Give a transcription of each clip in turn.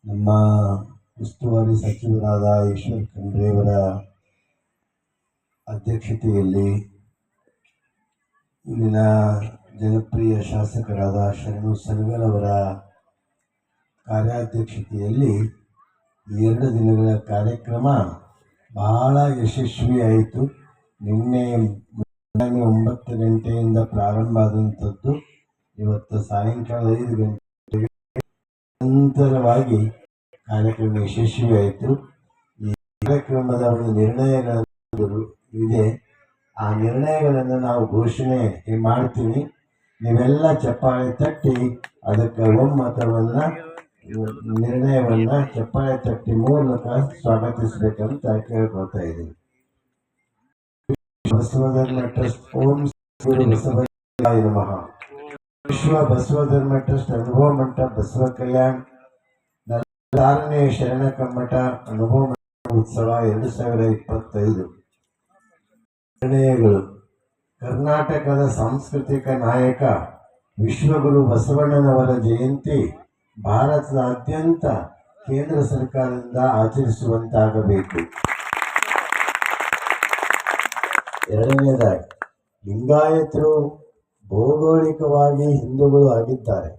ನಮ್ಮ ಉಸ್ತುವಾರಿ ಸಚಿವರಾದ ಈಶ್ವರ್ ಖಂಡ್ರೆಯವರ ಅಧ್ಯಕ್ಷತೆಯಲ್ಲಿ ಇಲ್ಲಿನ ಜನಪ್ರಿಯ ಶಾಸಕರಾದ ಶರಣು ಸಲಗರ್ ಅವರ ಕಾರ್ಯಾಧ್ಯಕ್ಷತೆಯಲ್ಲಿ 2 ದಿನಗಳ ಕಾರ್ಯಕ್ರಮ ಬಹಳ ಯಶಸ್ವಿಯಾಯಿತು. ನಿನ್ನೆ 9 ಗಂಟೆಯಿಂದ ಪ್ರಾರಂಭ ಆದಂಥದ್ದು ಇವತ್ತು ಸಾಯಂಕಾಲ 5 ಗಂಟೆಗೆ ನಿರಂತರವಾಗಿ ಕಾರ್ಯಕ್ರಮ ಯಶಸ್ವಿಯಾಯಿತು. ಈ ಕಾರ್ಯಕ್ರಮದ ಒಂದು ನಿರ್ಣಯಗಳು ಇದೆ. ಆ ನಿರ್ಣಯಗಳನ್ನು ನಾವು ಘೋಷಣೆ ಮಾಡ್ತೀವಿ. ನೀವೆಲ್ಲ ಚಪ್ಪಾಳೆ ತಟ್ಟಿ ಅದಕ್ಕೆ ಒಮ್ಮತವನ್ನು ನಿರ್ಣಯವನ್ನು ಚಪ್ಪಾಳೆ ತಟ್ಟಿ ಮೂಲಕ ಸ್ವಾಗತಿಸಬೇಕಂತ ಕೇಳ್ಕೊಳ್ತಾ ಇದ್ದೀನಿ. ಬಸವಧರ್ಮ ಟ್ರಸ್ಟ್ ಓಂ ಬಸವಲಿಂಗಾಯ ನಮಃ. ವಿಶ್ವ ಬಸವಧರ್ಮ ಟ್ರಸ್ಟ್ ಅನುಭವ ಮಂಟಪ ಬಸವ ಕಲ್ಯಾಣ 46ನೇ ಶರಣ ಕಮ್ಮಟ ಅನುಭವ ಮಂಟಪ ಉತ್ಸವ 2025. ನಿರ್ಣಯಗಳು: ಕರ್ನಾಟಕದ ಸಾಂಸ್ಕೃತಿಕ ನಾಯಕ ವಿಶ್ವಗುರು ಬಸವಣ್ಣನವರ ಜಯಂತಿ ಭಾರತದಾದ್ಯಂತ ಕೇಂದ್ರ ಸರ್ಕಾರದಿಂದ ಆಚರಿಸುವಂತಾಗಬೇಕು. 2ನೇದಾಗಿ, ಲಿಂಗಾಯತರು ಭೌಗೋಳಿಕವಾಗಿ ಹಿಂದೂಗಳು ಆಗಿದ್ದಾರೆ,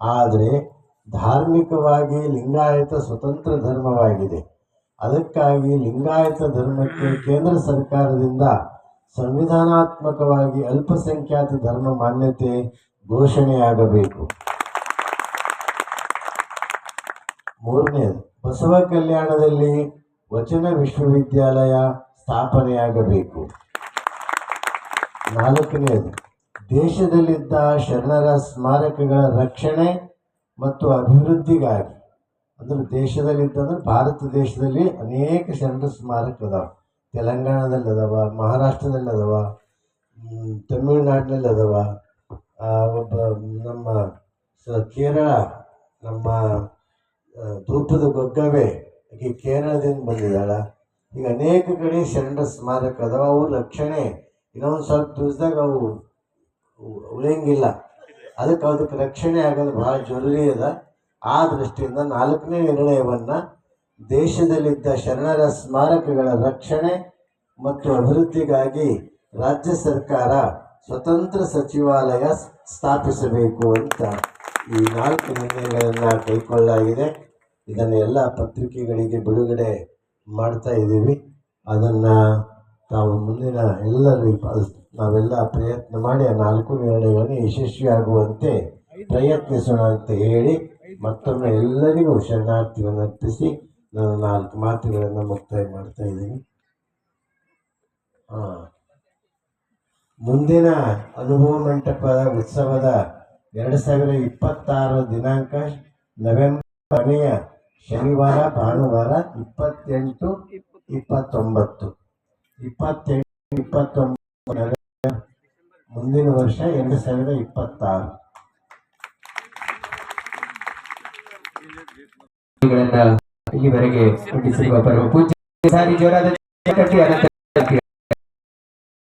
ಆದರೆ ಧಾರ್ಮಿಕವಾಗಿ ಲಿಂಗಾಯತ ಸ್ವತಂತ್ರ ಧರ್ಮವಾಗಿದೆ. ಅದಕ್ಕಾಗಿ ಲಿಂಗಾಯತ ಧರ್ಮಕ್ಕೆ ಕೇಂದ್ರ ಸರ್ಕಾರದಿಂದ ಸಂವಿಧಾನಾತ್ಮಕವಾಗಿ ಅಲ್ಪಸಂಖ್ಯಾತ ಧರ್ಮ ಮಾನ್ಯತೆ ಘೋಷಣೆಯಾಗಬೇಕು. 3ನೇದು, ಬಸವ ಕಲ್ಯಾಣದಲ್ಲಿ ವಚನ ವಿಶ್ವವಿದ್ಯಾಲಯ ಸ್ಥಾಪನೆಯಾಗಬೇಕು. 4ನೇದು, ದೇಶದಲ್ಲಿದ್ದ ಶರಣರ ಸ್ಮಾರಕಗಳ ರಕ್ಷಣೆ ಮತ್ತು ಅಭಿವೃದ್ಧಿಗಾಗಿ, ಅಂದ್ರೆ ದೇಶದಲ್ಲಿದ್ದಂದ್ರೆ ಭಾರತ ದೇಶದಲ್ಲಿ ಅನೇಕ ಶರಣರ ಸ್ಮಾರಕ ಅದಾವ. ತೆಲಂಗಾಣದಲ್ಲಿ ಅದಾವ, ಮಹಾರಾಷ್ಟ್ರದಲ್ಲಿ ಅದಾವ, ತಮಿಳುನಾಡಿನಲ್ಲಿ ಅದಾವ, ನಮ್ಮ ಕೇರಳ, ನಮ್ಮ ಧೂಪದ ಗೊಗ್ಗವೆ ಆಕೆ ಕೇರಳದಿಂದ ಬಂದಿದ್ದಾಳ. ಈಗ ಅನೇಕ ಕಡೆ ಶರಣರ ಸ್ಮಾರಕ ಅದಾವ. ಅವು ರಕ್ಷಣೆ ಇನ್ನೊಂದು ಸ್ವಲ್ಪ ದಿವಸದಾಗ ಅವು ಉಳಿಯಂಗಿಲ್ಲ. ಅದಕ್ಕೆ ರಕ್ಷಣೆ ಆಗೋದು ಭಾಳ ಜರುರಿ ಅದ. ಆ ದೃಷ್ಟಿಯಿಂದ 4ನೇ ನಿರ್ಣಯವನ್ನು ದೇಶದಲ್ಲಿದ್ದ ಶರಣರ ಸ್ಮಾರಕಗಳ ರಕ್ಷಣೆ ಮತ್ತು ಅಭಿವೃದ್ಧಿಗಾಗಿ ರಾಜ್ಯ ಸರ್ಕಾರ ಸ್ವತಂತ್ರ ಸಚಿವಾಲಯ ಸ್ಥಾಪಿಸಬೇಕು ಅಂತ ಈ 4 ನಿರ್ಣಯಗಳನ್ನು ಕೈಗೊಳ್ಳಲಾಗಿದೆ. ಇದನ್ನು ಎಲ್ಲ ಪತ್ರಿಕೆಗಳಿಗೆ ಬಿಡುಗಡೆ ಮಾಡ್ತಾ ಇದ್ದೀವಿ. ಅದನ್ನು ತಾವು ಮುಂದಿನ ನಾವೆಲ್ಲ ಪ್ರಯತ್ನ ಮಾಡಿ ಆ 4 ನಿರ್ಣಯಗಳನ್ನು ಯಶಸ್ವಿಯಾಗುವಂತೆ ಪ್ರಯತ್ನಿಸೋಣ ಅಂತ ಹೇಳಿ ಮತ್ತೊಮ್ಮೆ ಎಲ್ಲರಿಗೂ ಶರಣಾರ್ಥಿಗಳನ್ನು ಅರ್ಪಿಸಿ ನಾನು 4 ಮಾತುಗಳನ್ನು ಮುಕ್ತಾಯ ಮಾಡ್ತಾ ಇದ್ದೀನಿ. ಮುಂದಿನ ಅನುಭವ ಮಂಟಪದ ಉತ್ಸವದ 2026 ದಿನಾಂಕ ನವೆಂಬರ್ ಕೊನೆಯ ಶನಿವಾರ ಭಾನುವಾರ 28, 29 ನವೆಂಬರ್ ಮುಂದಿನ ವರ್ಷ 2026. ಇಲ್ಲಿವರೆಗೆ ಮಂಡಿಸಿರುವ ಪರಮ ಪೂಜ್ಯ